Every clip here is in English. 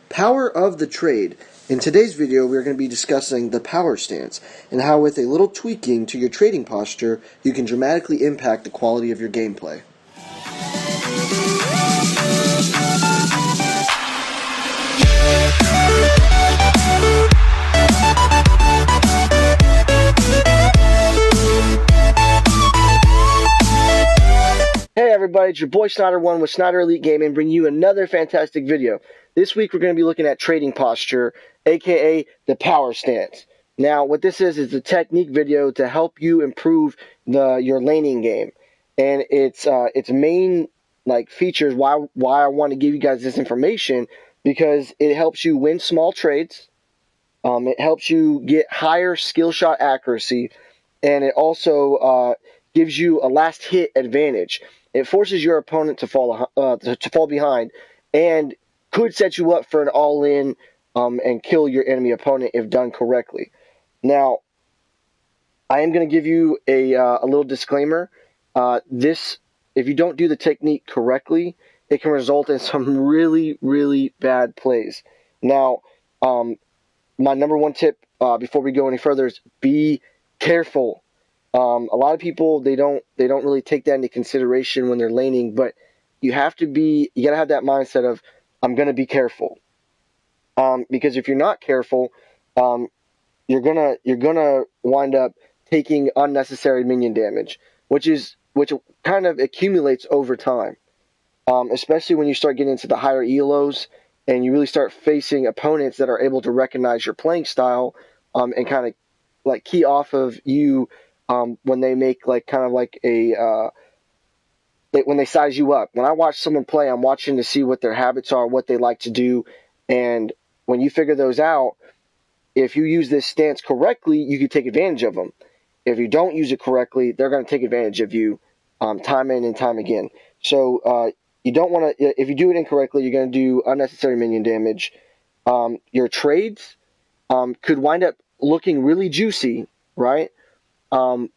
Power of the trade. In today's video, we're going to be discussing the power stance and how with a little tweaking to your trading posture, you can dramatically impact the quality of your gameplay. Hey everybody, it's your boy Snyder1 with Snyder Elite Gaming, bringing you another fantastic video. This week we're going to be looking at trading posture, aka the power stance. Now what this is a technique video to help you improve your laning game. And its main features, why I want to give you guys this information, because it helps you win small trades, it helps you get higher skill shot accuracy, and it also gives you a last hit advantage. It forces your opponent to fall behind, and could set you up for an all-in and kill your enemy opponent if done correctly. Now, I am going to give you a little disclaimer. If you don't do the technique correctly, it can result in some really, really bad plays. Now, my number one tip before we go any further is be careful. A lot of people, they don't really take that into consideration when they're laning, but you gotta have that mindset of, I'm gonna be careful. Because if you're not careful, you're gonna wind up taking unnecessary minion damage, which kind of accumulates over time. Especially when you start getting into the higher ELOs and you really start facing opponents that are able to recognize your playing style, and kind of key off of you. When they make when they size you up. When I watch someone play, I'm watching to see what their habits are, what they like to do, and when you figure those out, if you use this stance correctly, you can take advantage of them. If you don't use it correctly, they're going to take advantage of you time in and time again. So you don't want to, if you do it incorrectly, you're going to do unnecessary minion damage. Your trades could wind up looking really juicy, right? But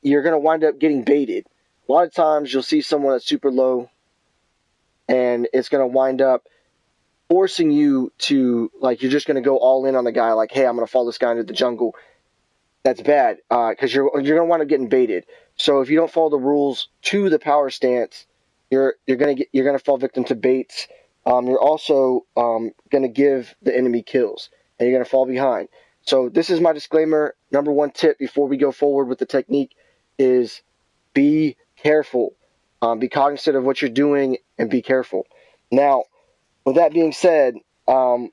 you're going to wind up getting baited. A lot of times you'll see someone that's super low, and it's going to wind up forcing you to, you're just going to go all in on the guy, hey, I'm going to follow this guy into the jungle. That's bad, because you're going to wind up getting baited. So if you don't follow the rules to the power stance, you're going to fall victim to baits. You're also going to give the enemy kills, and you're going to fall behind. So this is my disclaimer. Number one tip before we go forward with the technique is be careful. Be cognizant of what you're doing and be careful. Now, with that being said, the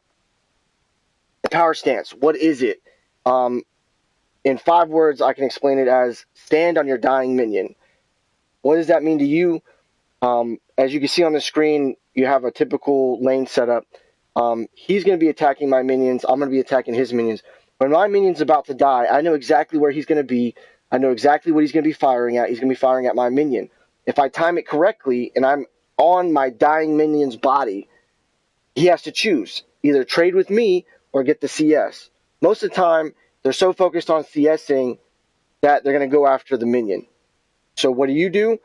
power stance, what is it? In 5 words, I can explain it as stand on your dying minion. What does that mean to you? As you can see on the screen, you have a typical lane setup. He's going to be attacking my minions. I'm going to be attacking his minions. When my minion's about to die, I know exactly where he's going to be. I know exactly what he's going to be firing at. He's going to be firing at my minion. If I time it correctly and I'm on my dying minion's body, he has to choose. Either trade with me or get the CS. Most of the time, they're so focused on CSing that they're going to go after the minion. So what do?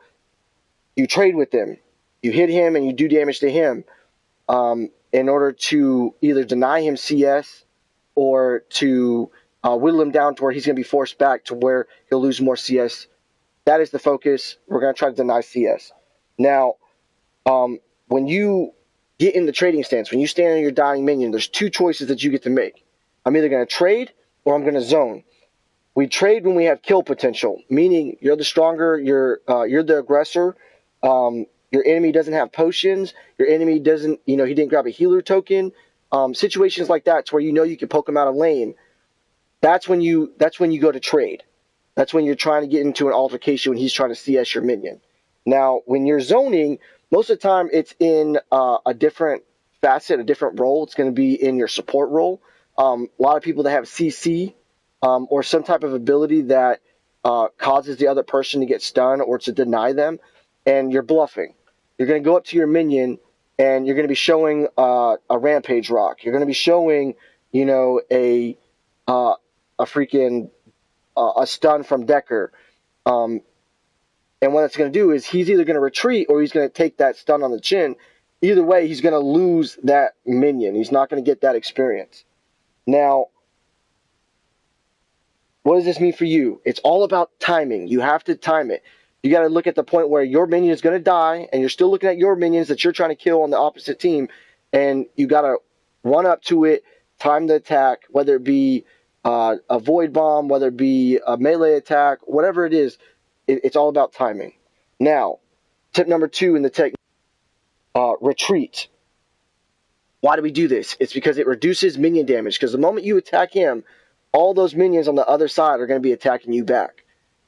You trade with them. You hit him and you do damage to him in order to either deny him CS or to whittle him down to where he's going to be forced back to where he'll lose more CS. That is the focus. We're going to try to deny CS. Now, when you get in the trading stance, when you stand on your dying minion, there's 2 choices that you get to make. I'm either going to trade or I'm going to zone. We trade when we have kill potential, meaning you're the stronger, you're the aggressor. Your enemy doesn't have potions. Your enemy doesn't, he didn't grab a healer token. Situations like that, to where you can poke him out of lane. That's when you go to trade. That's when you're trying to get into an altercation when he's trying to CS your minion. Now, when you're zoning, most of the time it's in a different facet, a different role. It's going to be in your support role. A lot of people that have CC or some type of ability that causes the other person to get stunned or to deny them, and you're bluffing. You're going to go up to your minion, and you're going to be showing a rampage rock. You're going to be showing, a stun from Decker. And what it's going to do is he's either going to retreat or he's going to take that stun on the chin either way, he's going to lose that minion. He's not going to get that experience. Now, what does this mean for you? It's all about timing. You have to time it. You got to look at the point where your minion is going to die, and you're still looking at your minions that you're trying to kill on the opposite team, and you got to run up to it, time the attack, whether it be a void bomb, whether it be a melee attack, whatever it is. It's all about timing. Now, tip number 2 in the technique, retreat. Why do we do this? It's because it reduces minion damage, because the moment you attack him, all those minions on the other side are going to be attacking you back.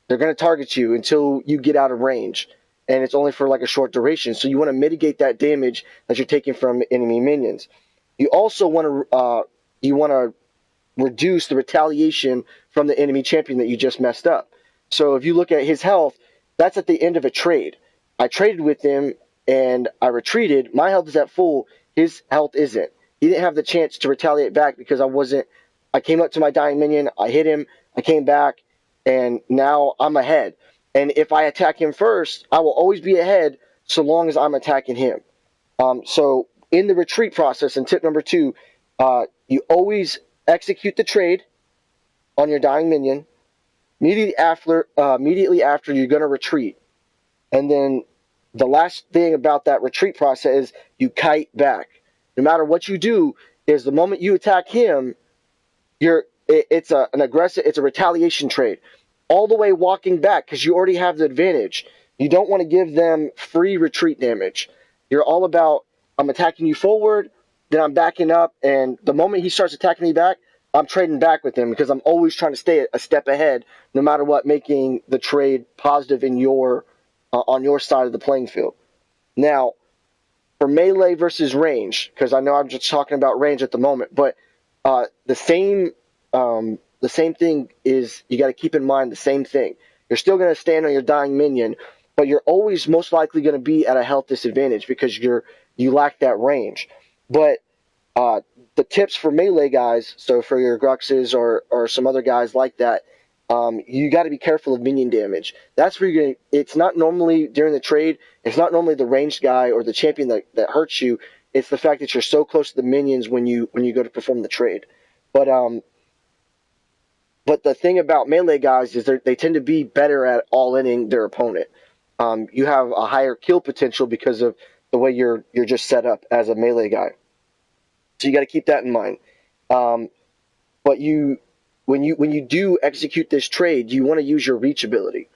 They're going to target you until you get out of range, and it's only for like a short duration. So you want to mitigate that damage that you're taking from enemy minions. You also want to reduce the retaliation from the enemy champion that you just messed up. So if you look at his health, that's at the end of a trade. I traded with him and I retreated. My health is at full. His health isn't. He didn't have the chance to retaliate back because I came up to my dying minion, I hit him, I came back, and now I'm ahead. And if I attack him first, I will always be ahead so long as I'm attacking him. So in the retreat process, and tip number 2, you always execute the trade on your dying minion. Immediately after you're going to retreat. And then the last thing about that retreat process is you kite back. No matter what you do, is the moment you attack him, it's a retaliation trade. All the way walking back because you already have the advantage. You don't want to give them free retreat damage. You're all about, I'm attacking you forward, then I'm backing up, and the moment he starts attacking me back, I'm trading back with him because I'm always trying to stay a step ahead, no matter what, making the trade positive in on your side of the playing field. Now, for melee versus range, because I know I'm just talking about range at the moment, but the same thing is, you got to keep in mind the same thing. You're still going to stand on your dying minion, but you're always most likely going to be at a health disadvantage because you lack that range. But the tips for melee guys, so for your Gruxes or some other guys like that, you got to be careful of minion damage. That's where it's not normally during the trade. It's not normally the ranged guy or the champion that hurts you. It's the fact that you're so close to the minions when you go to perform the trade. But the thing about melee guys is they tend to be better at all-inning their opponent. You have a higher kill potential because of the way you're just set up as a melee guy. So you got to keep that in mind. But when you do execute this trade, you want to use your reach ability.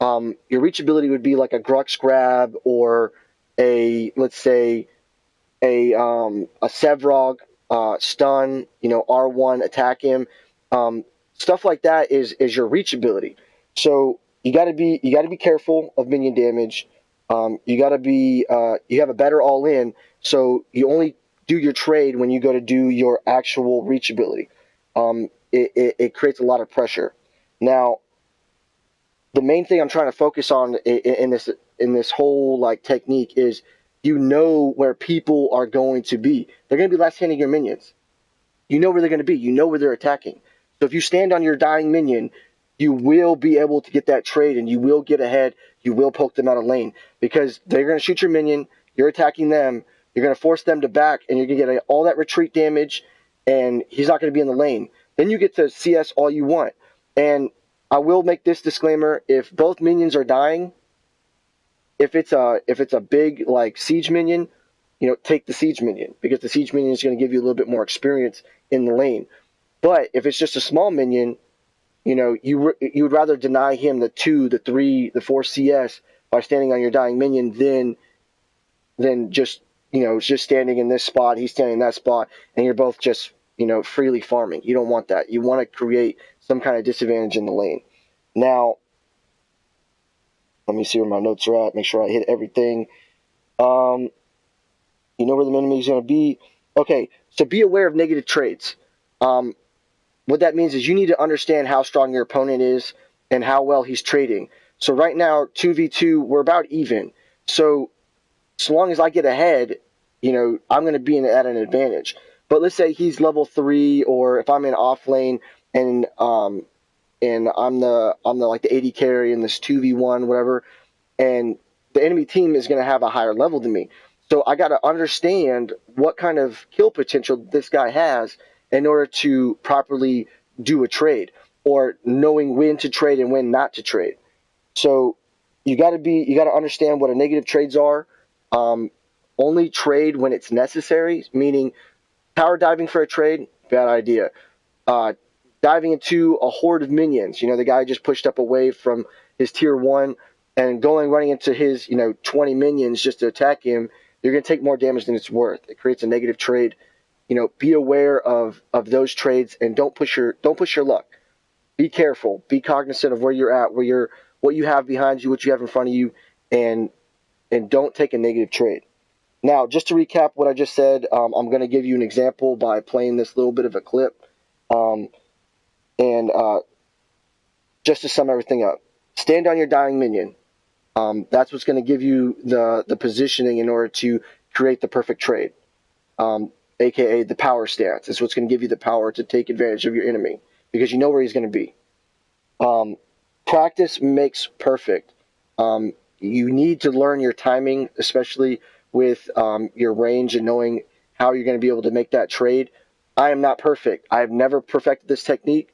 Your reach ability would be like a Grux grab or let's say a Sevrog stun, R1 attack him. Stuff like that is your reach ability. So you got to be careful of minion damage. You have a better all in. So you only do your trade when you go to do your actual reach ability. It creates a lot of pressure. Now, the main thing I'm trying to focus on in this whole technique is where people are going to be. They're going to be last-handing your minions. You know where they're going to be. You know where they're attacking. So if you stand on your dying minion, you will be able to get that trade and you will get ahead. You will poke them out of lane because they're going to shoot your minion. You're attacking them. You're going to force them to back, and you're going to get all that retreat damage, and he's not going to be in the lane. Then you get to CS all you want. And I will make this disclaimer: if both minions are dying, if it's a big siege minion, take the siege minion because the siege minion is going to give you a little bit more experience in the lane. But if it's just a small minion, you would rather deny him the 2, the 3, the 4 CS by standing on your dying minion than just standing in this spot, he's standing in that spot, and you're both just freely farming. You don't want that. You want to create some kind of disadvantage in the lane. Now, let me see where my notes are at. Make sure I hit everything. You know where the enemy is going to be. Okay, so be aware of negative trades. What that means is you need to understand how strong your opponent is and how well he's trading. So right now, 2v2, we're about even. So long as I get ahead, I'm going to be at an advantage. But let's say he's level 3, or if I'm in off lane and I'm the AD carry in this 2v1, whatever, and the enemy team is going to have a higher level than me. So I got to understand what kind of kill potential this guy has in order to properly do a trade, or knowing when to trade and when not to trade. So you got to understand what a negative trades are. Only trade when it's necessary, meaning power diving for a trade, bad idea. Diving into a horde of minions, the guy just pushed up a wave from his tier 1 and running into his 20 minions just to attack him, you're going to take more damage than it's worth. It creates a negative trade. Be aware of those trades, and don't push your luck. Be careful. Be cognizant of where you're at, what you have behind you, what you have in front of you, and don't take a negative trade. Now, just to recap what I just said, I'm going to give you an example by playing this little bit of a clip. Just to sum everything up, stand on your dying minion. That's what's going to give you the positioning in order to create the perfect trade, aka the power stance. It's what's going to give you the power to take advantage of your enemy, because you know where he's going to be. Practice makes perfect. You need to learn your timing, especially with your range and knowing how you're going to be able to make that trade. I am not perfect. I have never perfected this technique.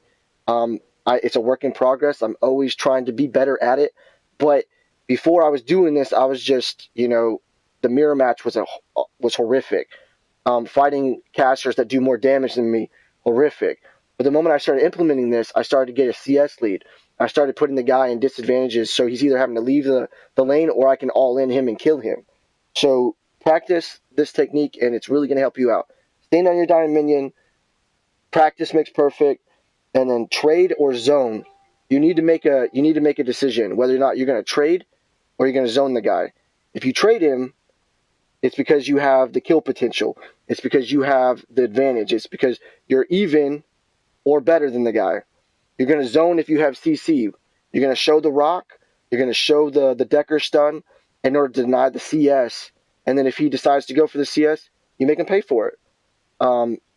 It's a work in progress. I'm always trying to be better at it. But before I was doing this, I was just, the mirror match was horrific. Fighting casters that do more damage than me, horrific. But the moment I started implementing this, I started to get a CS lead. I started putting the guy in disadvantages, so he's either having to leave the lane, or I can all in him and kill him. So practice this technique, and it's really going to help you out. Stand on your dying minion. Practice makes perfect. And then trade or zone. You need to make a decision whether or not you're going to trade or you're going to zone the guy. If you trade him, it's because you have the kill potential. It's because you have the advantage. It's because you're even or better than the guy. You're going to zone if you have CC. You're going to show the rock. You're going to show the Decker stun in order to deny the CS. And then if he decides to go for the CS, you make him pay for it.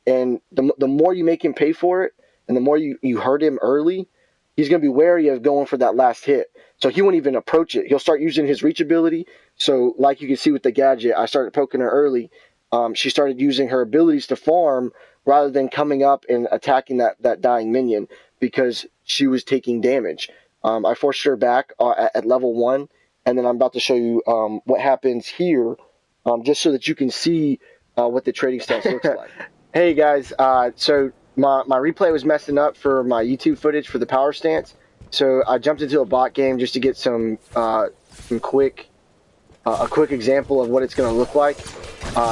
And the more you make him pay for it, and the more you hurt him early, he's going to be wary of going for that last hit. So he won't even approach it. He'll start using his reach ability. So like you can see with the gadget, I started poking her early. She started using her abilities to farm rather than coming up and attacking that dying minion, because she was taking damage. I forced her back at level 1, and then I'm about to show you what happens here, just so that you can see what the trading stance looks like. Hey guys, so my replay was messing up for my YouTube footage for the power stance, so I jumped into a bot game just to get some quick example of what it's going to look like.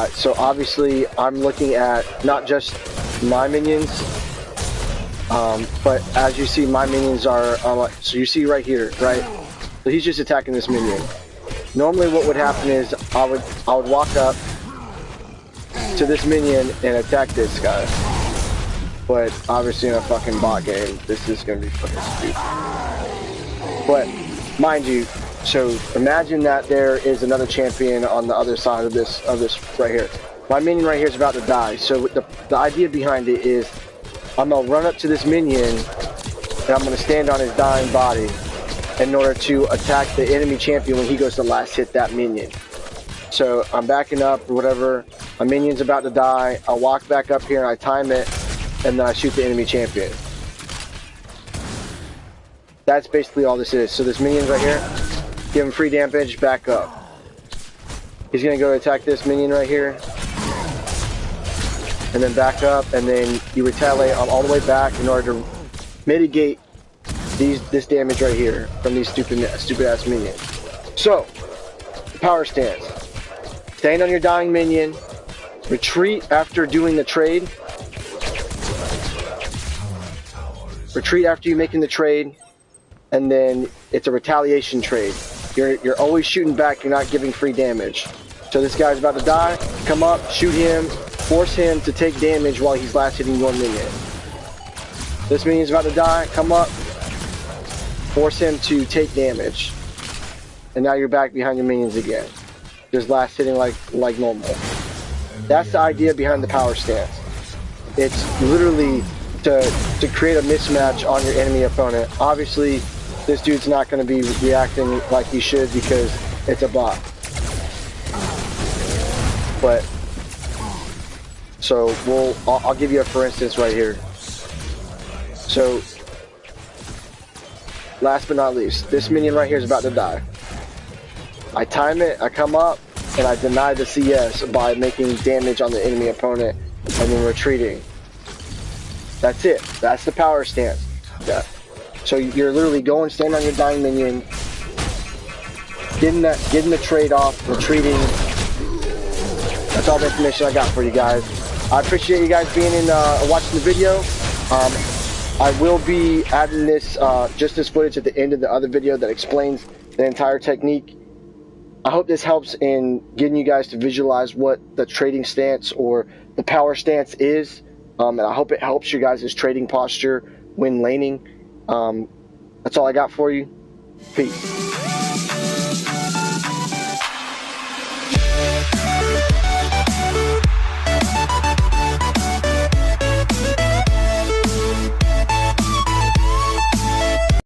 So obviously I'm looking at not just my minions, but as you see, my minions are so you see right here, right? So he's just attacking this minion. Normally what would happen is I would walk up to this minion and attack this guy. But obviously in a fucking bot game, this is gonna be fucking stupid. But mind you, so imagine that there is another champion on the other side of this right here. My minion right here is about to die. So the idea behind it is I'm gonna run up to this minion and I'm gonna stand on his dying body in order to attack the enemy champion when he goes to last hit that minion. So I'm backing up or whatever. My minion's about to die. I walk back up here and I time it, and then I shoot the enemy champion. That's basically all this is. So this minion's right here. Give him free damage, back up. He's gonna go attack this minion right here. And then back up, and then you retaliate all the way back in order to mitigate this damage right here from these stupid ass minions. So, power stance. Stand on your dying minion. Retreat after doing the trade. Retreat after you making the trade, and then it's a retaliation trade. You're always shooting back. You're not giving free damage. So this guy's about to die. Come up, shoot him, force him to take damage while he's last hitting your minion. This minion's about to die. Come up, force him to take damage, and now you're back behind your minions again. Just last hitting like normal. That's the idea behind the power stance. It's literally to create a mismatch on your enemy opponent. Obviously, this dude's not going to be reacting like he should because it's a bot. but so I'll give you a for instance right here. So last but not least, this minion right here is about to die. I time it, I come up, and I deny the CS by making damage on the enemy opponent and then retreating. That's it. That's the power stance. Yeah. So you're literally going, stand on your dying minion, getting the trade off, retreating. That's all the information I got for you guys. I appreciate you guys being in watching the video. I will be adding this just this footage at the end of the other video that explains the entire technique. I hope this helps in getting you guys to visualize what the trading stance or the power stance is, and I hope it helps you guys' trading posture when laning. That's all I got for you. Peace.